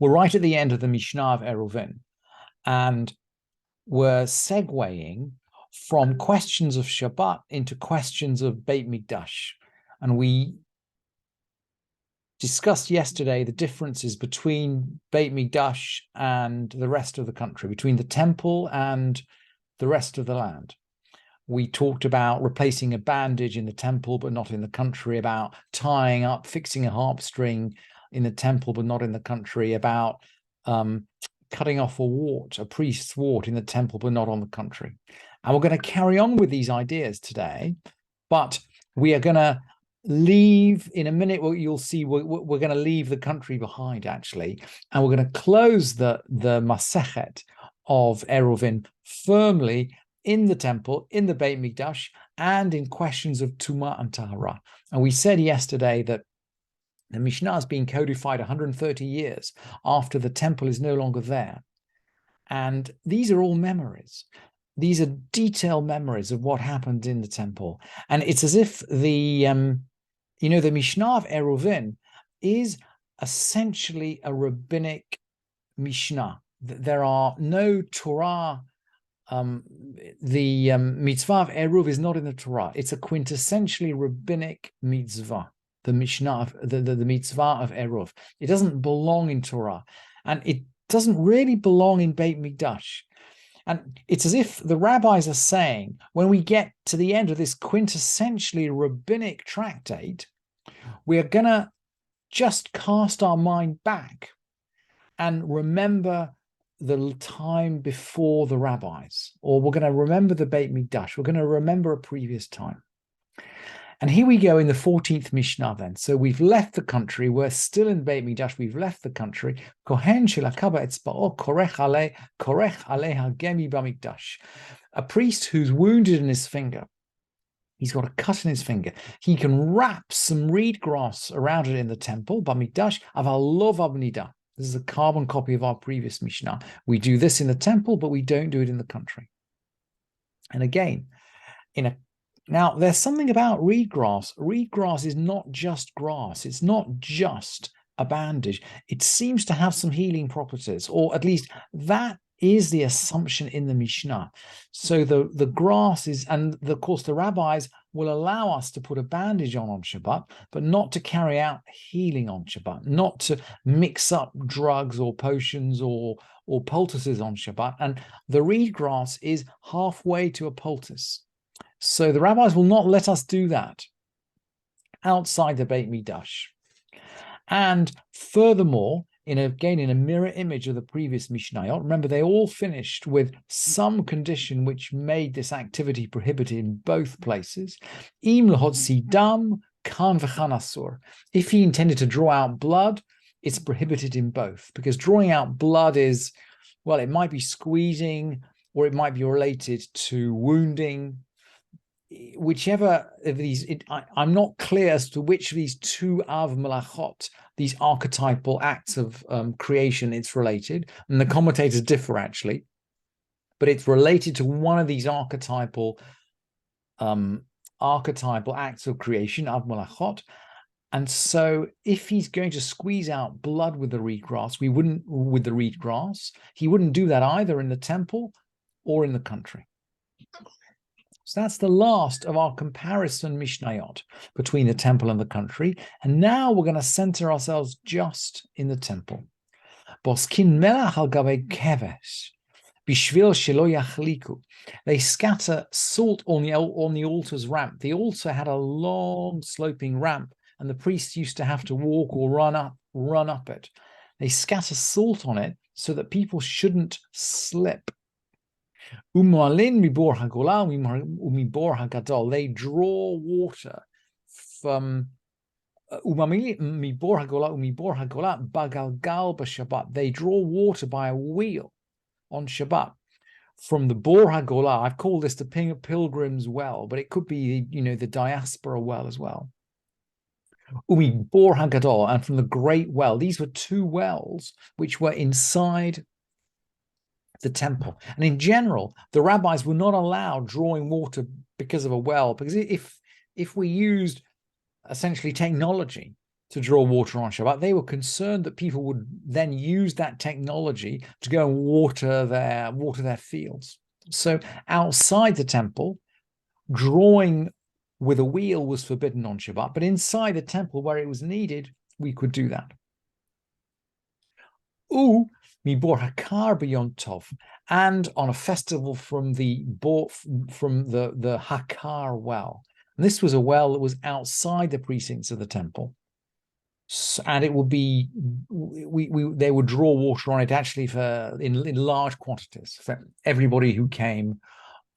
We're right at the end of the Mishnah of Eruvin, and we're segueing from questions of Shabbat into questions of Beit Mikdash. And we discussed yesterday the differences between Beit Mikdash and the rest of the country, between the temple and the rest of the land. We talked about replacing a bandage in the temple, but not in the country, about tying up, fixing a harp string in the temple, but not in the country, about cutting off a priest's wart in the temple, but not on the country. And we're going to carry on with these ideas today, but we are going to leave in a minute. Well, you'll see we're going to leave the country behind, actually, and we're going to close the Masechet of Eruvin firmly in the temple, in the Beit Mikdash, and in questions of Tumah and Tahara. And we said yesterday that the Mishnah is being codified 130 years after the temple is no longer there. And these are all memories. These are detailed memories of what happened in the temple. And it's as if the Mishnah of Eruvin is essentially a rabbinic Mishnah. There are no Torah. The mitzvah of Eruv is not in the Torah. It's a quintessentially rabbinic mitzvah. The Mishnah of the mitzvah of Eruv. It doesn't belong in Torah, and it doesn't really belong in Beit Mikdash. And it's as if the rabbis are saying, when we get to the end of this quintessentially rabbinic tractate, we are going to just cast our mind back and remember the time before the rabbis, or we're going to remember the Beit Mikdash. We're going to remember a previous time. And here we go in the 14th Mishnah then. So we've left the country. We're still in Beit Mikdash. We've left the country. Kohen shelakaba etzba'o korech aleha gemi b'mikdash. A priest who's wounded in his finger. He's got a cut in his finger. He can wrap some reed grass around it in the temple, b'mikdash, aval lo v'abnida. This is a carbon copy of our previous Mishnah. We do this in the temple, but we don't do it in the country. And again, now there's something about reed grass. Reed grass is not just grass. It's not just a bandage. It seems to have some healing properties, or at least that is the assumption in the Mishnah. So the grass is, and of course the rabbis will allow us to put a bandage on Shabbat, but not to carry out healing on Shabbat, not to mix up drugs or potions or poultices on Shabbat. And the reed grass is halfway to a poultice. So the rabbis will not let us do that outside the Beit Mikdash. And furthermore, in a mirror image of the previous Mishnayot, remember they all finished with some condition which made this activity prohibited in both places. Im lahotzi dam kan v'chan asur. If he intended to draw out blood, it's prohibited in both, because drawing out blood is, well, it might be squeezing, or it might be related to wounding. Whichever of these, I'm not clear as to which of these two av malachot, these archetypal acts of creation, it's related. And the commentators differ, actually. But it's related to one of these archetypal acts of creation, av malachot. And so if he's going to squeeze out blood with the reed grass, he wouldn't do that either in the temple or in the country. So that's the last of our comparison Mishnayot between the temple and the country. And now we're going to center ourselves just in the temple. Boskin melach al gabei keves, bishvil shelo yachliku. They scatter salt on the altar's ramp. The altar had a long sloping ramp, and the priests used to have to walk or run up it. They scatter salt on it so that people shouldn't slip. They draw water from they draw water by a wheel on Shabbat from the Bor HaGolah. I've called this the Pilgrim's Well, but it could be, the diaspora well as well. Bor HaGadol, and from the Great Well. These were two wells which were inside the temple. And in general, the rabbis were not allowed drawing water because of a well, because if we used essentially technology to draw water on Shabbat. They were concerned that people would then use that technology to go and water their fields. So outside the temple, drawing with a wheel was forbidden on Shabbat, but inside the temple where it was needed, we could do that. Hakar b'Yom Tov, and on a festival from the Hakar well. And this was a well that was outside the precincts of the temple, and it would be they would draw water on it actually in large quantities for everybody who came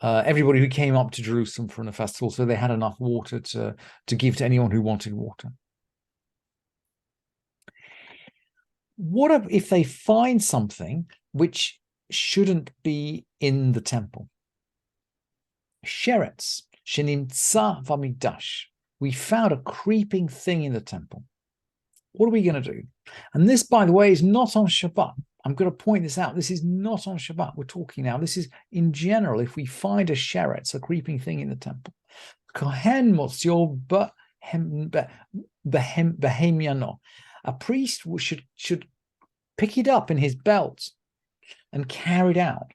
up to Jerusalem for the festival, so they had enough water to give to anyone who wanted water. What if they find something which shouldn't be in the temple? Sheretz shenimtza v'mikdash. We found a creeping thing in the temple. What are we going to do? And this, by the way, is not on Shabbat. I'm going to point this out. This is not on Shabbat. We're talking now. This is in general. If we find a sheretz, a creeping thing in the temple, kohen motzio behemyano. A priest should pick it up in his belt and carry it out.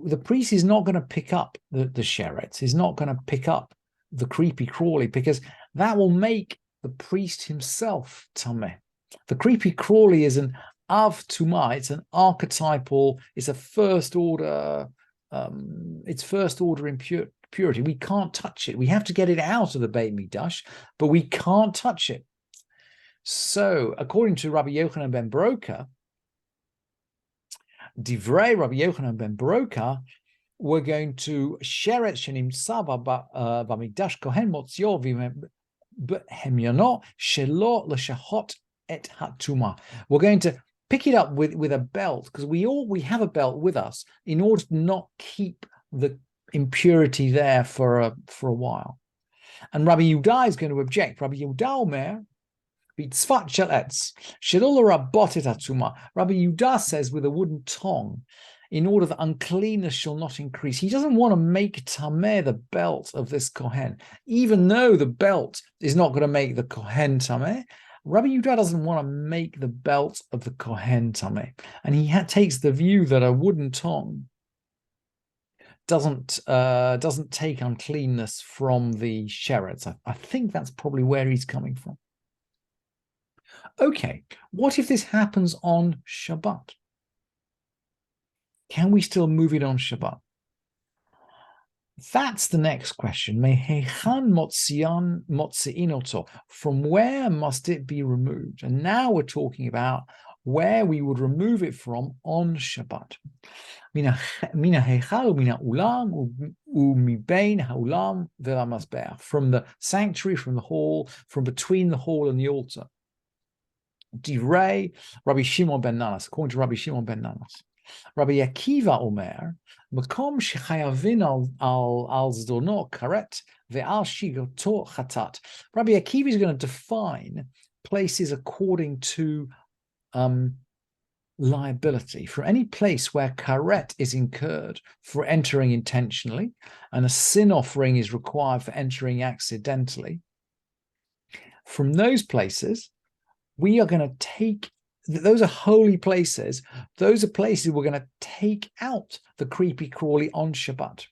The priest is not going to pick up the sheretz. He's not going to pick up the creepy-crawly, because that will make the priest himself tameh. The creepy-crawly is an av tumah. It's an archetypal. It's a first order. It's first order impurity. We can't touch it. We have to get it out of the Beit Mikdash, but we can't touch it. So, according to Rabbi Yochanan ben Broka, Divrei Rabbi Yochanan ben Broka, we're going to sheret shenim saba b'mikdash kohen motzio v'hemyono shelo l'shahot et hatuma. We're going to pick it up with a belt, because we have a belt with us in order to not keep the impurity there for a while. And Rabbi Yehuda is going to object. Rabbi Yehuda Omer, Rabbi Yehuda says with a wooden tongue, in order that uncleanness shall not increase. He doesn't want to make tameh the belt of this kohen, even though the belt is not going to make the kohen tameh. Rabbi Yehuda doesn't want to make the belt of the kohen tameh, and he takes the view that a wooden tongue doesn't take uncleanness from the sheretz. I think that's probably where he's coming from. Okay, what if this happens on Shabbat? Can we still move it on Shabbat? That's the next question. From where must it be removed? And now we're talking about where we would remove it from on Shabbat. From the sanctuary, from the hall, from between the hall and the altar. Divrei Rabbi Shimon ben Nanas, according to Rabbi Shimon ben Nanas. Rabbi Akiva Omer, Makom shechayavin al zdono karet ve'al shigoto chatat. Rabbi Akiva is going to define places according to liability. For any place where karet is incurred for entering intentionally, and a sin offering is required for entering accidentally, from those places, we are going to take, those are holy places. Those are places we're going to take out the creepy-crawly on Shabbat.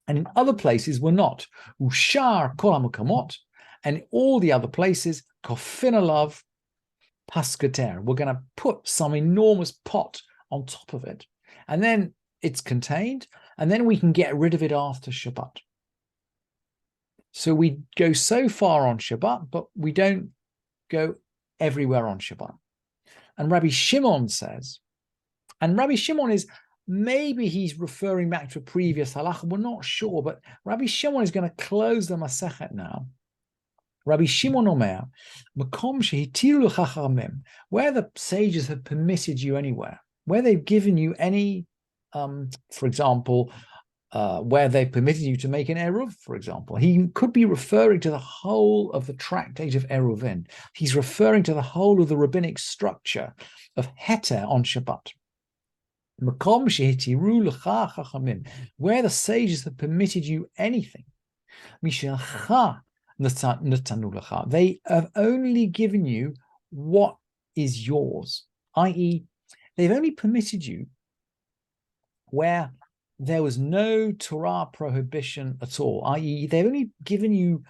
And in other places, we're not. Ushar kol hamukamot, and all the other places, kofin alav paskater. We're going to put some enormous pot on top of it. And then it's contained, and then we can get rid of it after Shabbat. So we go so far on Shabbat, but we don't go everywhere on Shabbat. And Rabbi Shimon says, and Rabbi Shimon is, maybe he's referring back to a previous halacha, we're not sure, but Rabbi Shimon is going to close the Masechet now. Rabbi Shimon Omer, Makom shehitiru chachamim, where the sages have permitted you anywhere, where they've given you any, for example, where they permitted you to make an eruv, for example. He could be referring to the whole of the tractate of Eruvin. He's referring to the whole of the rabbinic structure of heter on Shabbat. Where the sages have permitted you anything. natanu lecha. They have only given you what is yours, i.e., they've only permitted you where there was no Torah prohibition at all, i.e., they've only given you,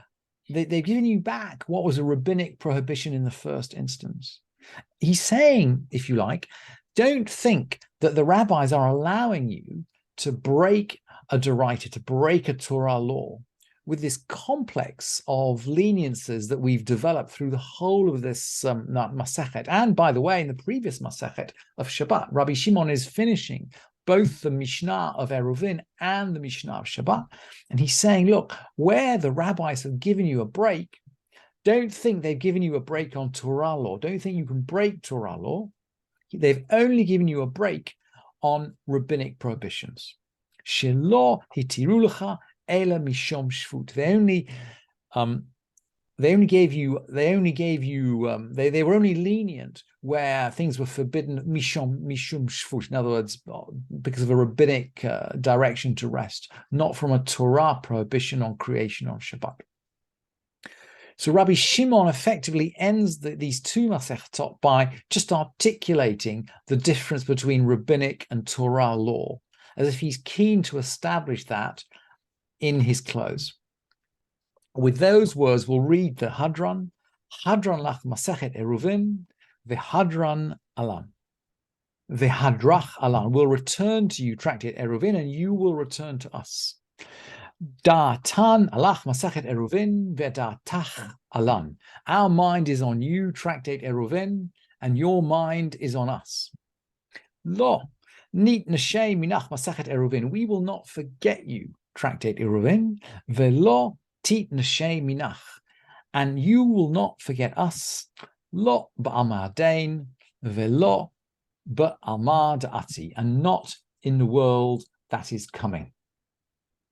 they've given you back what was a rabbinic prohibition in the first instance. He's saying, if you like, don't think that the rabbis are allowing you to break a Doraita, to break a Torah law, with this complex of leniences that we've developed through the whole of this Masechet. And by the way, in the previous Masechet of Shabbat, Rabbi Shimon is finishing both the Mishnah of Eruvin and the Mishnah of Shabbat. And he's saying, look, where the rabbis have given you a break, don't think they've given you a break on Torah law. Don't think you can break Torah law. They've only given you a break on rabbinic prohibitions. Shelo hitiru lecha ela mishom shvut. They were only lenient where things were forbidden mishum shvut. In other words, because of a rabbinic direction to rest, not from a Torah prohibition on creation on Shabbat. So Rabbi Shimon effectively ends these two Masechtot by just articulating the difference between rabbinic and Torah law, as if he's keen to establish that in his close. With those words, we'll read the Hadran lach Masechet Eruvin, the Hadran alan. The Hadrach alan. We'll return to you, Tractate Eruvin, and you will return to us. Da'atan alach Masechet Eruvin, ve'da'tach alan. Our mind is on you, Tractate Eruvin, and your mind is on us. Lo, nit neshay minach Masechet Eruvin. We will not forget you, Tractate Eruvin, ve'lo tit neshay minach. And you will not forget us. Lo ba'alma dain, ve'lo ba'alma da'ati. And not in the world that is coming.